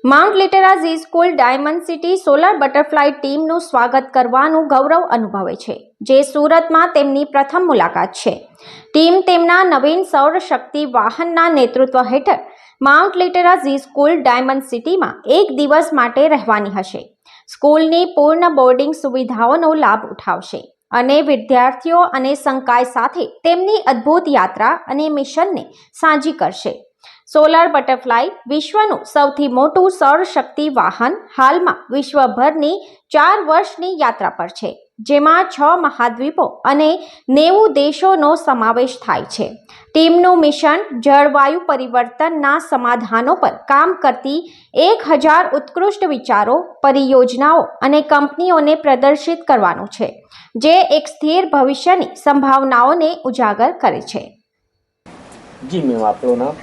Mount Litera Zee school Diamond City Solar Butterfly ટીમનું સ્વાગત કરવાનું ગૌરવ અનુભવે છે, જે સુરતમાં તેમની પ્રથમ મુલાકાત છે. ટીમ તેમના નવીન સૌરશક્તિ વાહનના નેતૃત્વ હેઠળ mount Litera Zee school diamond સિટીમાં એક દિવસ માટે રહેવાની હશે. સ્કૂલની પૂર્ણ બોર્ડિંગ સુવિધાઓનો લાભ ઉઠાવશે અને વિદ્યાર્થીઓ અને સંકાય સાથે તેમની અદ્ભુત યાત્રા અને મિશનને સાંજી કરશે. સોલર બટરફ્લાય વિશ્વનું સૌથી મોટું સૌરશક્તિ વાહન હાલમાં વિશ્વભરની 4 વર્ષની યાત્રા પર છે, જેમાં 6 મહાદ્વીપો અને 90 દેશોનો સમાવેશ થાય છે. ટીમનું મિશન જળવાયુ પરિવર્તનના સમાધાનો પર કામ કરતી 1000 ઉત્કૃષ્ટ વિચારો, પરિયોજનાઓ અને કંપનીઓને પ્રદર્શિત કરવાનું છે, જે એક સ્થિર ભવિષ્યની સંભાવનાઓને ઉજાગર કરે છે. जी मैम, आपका नाम?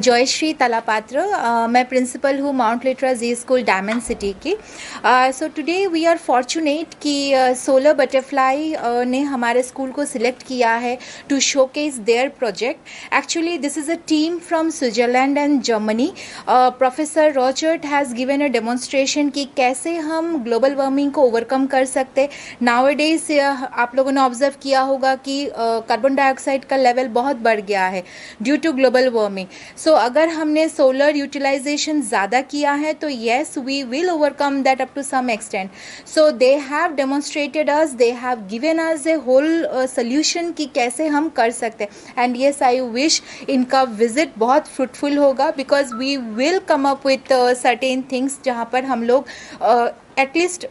जयश्री तलापात्र, मैं प्रिंसिपल हूँ Mount Litera Zee school Diamond City की. So today we are fortunate कि सोलर बटरफ्लाई ने हमारे स्कूल को सिलेक्ट किया है to showcase their project. Actually this is a team from Switzerland and Germany. Professor Rochert has given a demonstration कि कैसे हम ग्लोबल वार्मिंग को ओवरकम कर सकते. नाउअडेज आप लोगों ने ऑब्जर्व किया होगा कि कार्बन डाइऑक्साइड का लेवल बहुत बढ़ गया है due to global warming. So अगर हमने सोलर यूटिलाइजेशन ज़्यादा किया है तो yes we will overcome that up to some extent. So they have demonstrated us, they have given us a whole solution कि कैसे हम कर सकते हैं. एंड येस आई विश इनका विजिट बहुत फ्रूटफुल होगा because we will come up with certain things जहाँ पर हम लोग एटलीस्ट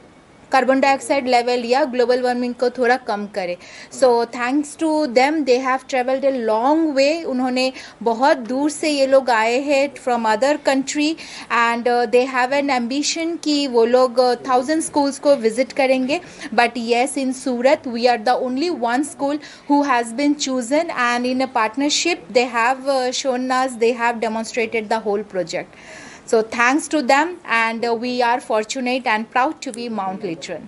कार्बन डाइऑक्साइड लेवल या ग्लोबल वार्मिंग को थोड़ा कम करें. So thanks to them, they have travelled a long way. उन्होंने बहुत दूर से ये लोग आए हैं from other country and they have an ambition कि वो लोग 1000 स्कूल्स को विजिट करेंगे. But yes, in Surat we are the only one school who has been chosen and in a partnership they have shown us, they have demonstrated the whole project. So thanks to them, and we are fortunate and proud to be Mount Litran.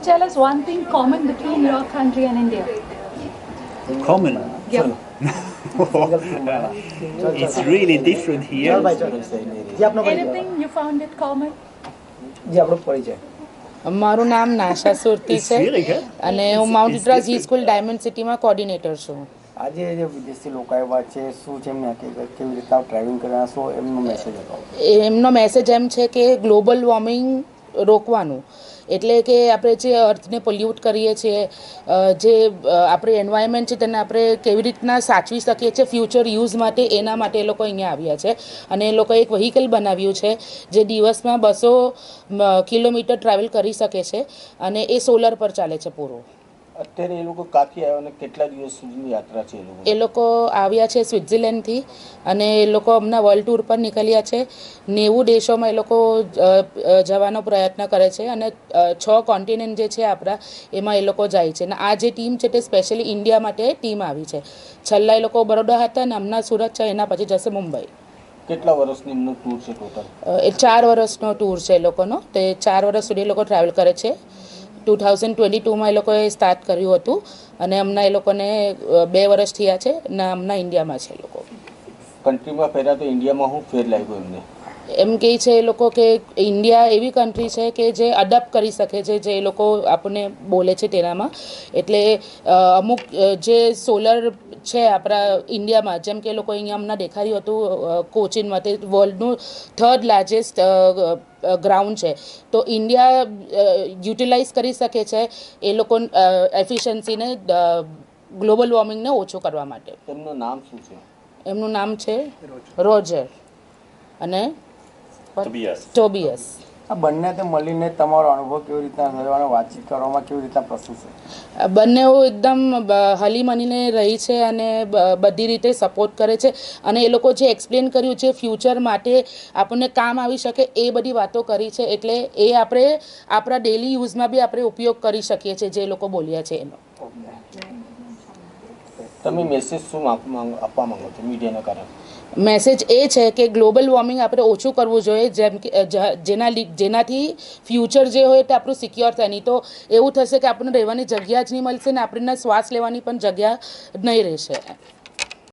Tell us one thing common between your country and India. Common? Yeah. It's really different here. Anything you found it common? મારું નામ નાશા સુરતી It's છે really good. અને હું mount લિટરા જી school diamond સિટીમાં coordinator છું. આજે જે વિદેશી લોકો આવ્યા છે, શું છે એમને કેવી રીતના ટ્રાવેલિંગ કરવાના, શું એમનો મેસેજ હતો? એમનો મેસેજ એમ છે કે ગ્લોબલ વોર્મિંગ રોકવાનું, એટલે કે આપણે જે અર્થને પોલ્યુટ કરીએ છીએ, જે આપણે એન્વાયરમેન્ટ છે તેને આપણે કેવી રીતના સાચવી શકીએ છીએ ફ્યુચર યુઝ માટે, એના માટે એ લોકો અહીંયા આવ્યા છે. અને એ લોકોએ એક વ્હીકલ બનાવ્યું છે જે દિવસમાં 200 કિલોમીટર ટ્રાવેલ કરી શકે છે અને એ સોલર પર ચાલે છે પૂરું. અત્યારે એ લોકો કાથી આવ્યા અને કેટલા દિવસ સુધીની યાત્રા છે એ લોકો આવ્યા છે સ્વિટ્ઝરલેન્ડથી અને એ લોકો હમણાં વર્લ્ડ ટૂર પર નીકળ્યા છે. 90 દેશોમાં એ લોકો જવાનો પ્રયત્ન કરે છે અને 6 કોન્ટિનેન્ટ જે છે આપણા એમાં એ લોકો જાય છે. અને આ જે ટીમ છે તે સ્પેશિયલી ઇન્ડિયા માટે ટીમ આવી છે. છેલ્લા એ લોકો બરોડા હતા અને હમણાં સુરત છે, એના પછી જશે મુંબઈ. કેટલા વર્ષની એમનો ટૂર છે ટોટલ? એ 4 વર્ષનો ટૂર છે એ લોકોનો. તે 4 વર્ષ સુધી એ લોકો ટ્રાવેલ કરે છે. 2022માં એ લોકોએ સ્ટાર્ટ કર્યું હતું અને હમણાં એ લોકોને 2 વર્ષ થયા છે અને હમણાં ઇન્ડિયામાં છે એ લોકો. કન્ટ્રીમાં ફેર્યા તો ઇન્ડિયામાં શું ફેર લાગ્યો એમને? એમ કહે છે એ લોકો કે ઇન્ડિયા એવી કન્ટ્રી છે કે જે અડપ્ટ કરી શકે છે, જે એ લોકો આપણને બોલે છે તેનામાં. એટલે અમુક જે સોલર છે આપણા ઇન્ડિયામાં, જેમ કે એ લોકો અહીંયા હમણાં દેખાડ્યું હતું કોચીનમાં, તે વર્લ્ડનું 3rd લાર્જેસ્ટ ગ્રાઉન્ડ છે. તો ઇન્ડિયા યુટિલાઇઝ કરી શકે છે એ લોકો એફિશિયન્સીને, ગ્લોબલ વોર્મિંગને ઓછું કરવા માટે. એમનું નામ શું છે? એમનું નામ છે રોજર અને ટોબિયસ. આ બંને તે મળીને તમારો અનુભવ કેવી રીતના થયો અને વાતચીત કરવામાં કેવી રીતના પ્રસ્તુત છે? બંને એકદમ હળી મળીને રહી છે અને બધી રીતે સપોર્ટ કરે છે. અને એ લોકો જે એક્સપ્લેન કર્યું છે ફ્યુચર માટે આપણને કામ આવી શકે એ બધી વાતો કરી છે. એટલે એ આપણે આપણા ડેલી યુઝમાં બી આપણે ઉપયોગ કરી શકીએ છીએ જે લોકો બોલ્યા છે એનો. તમે મેસેજ શું આપવા માંગો છો મીડિયાના કારણે? મેસેજ એ છે કે ગ્લોબલ વોર્મિંગ આપણે ઓછું કરવું જોઈએ, જેમ કે જેનાથી ફ્યુચર જે હોય તે આપણું સિક્યોર થાય. નહીં તો એવું થશે કે આપણને રહેવાની જગ્યા જ નહીં મળશે ને આપણને શ્વાસ લેવાની પણ જગ્યા નહીં રહેશે.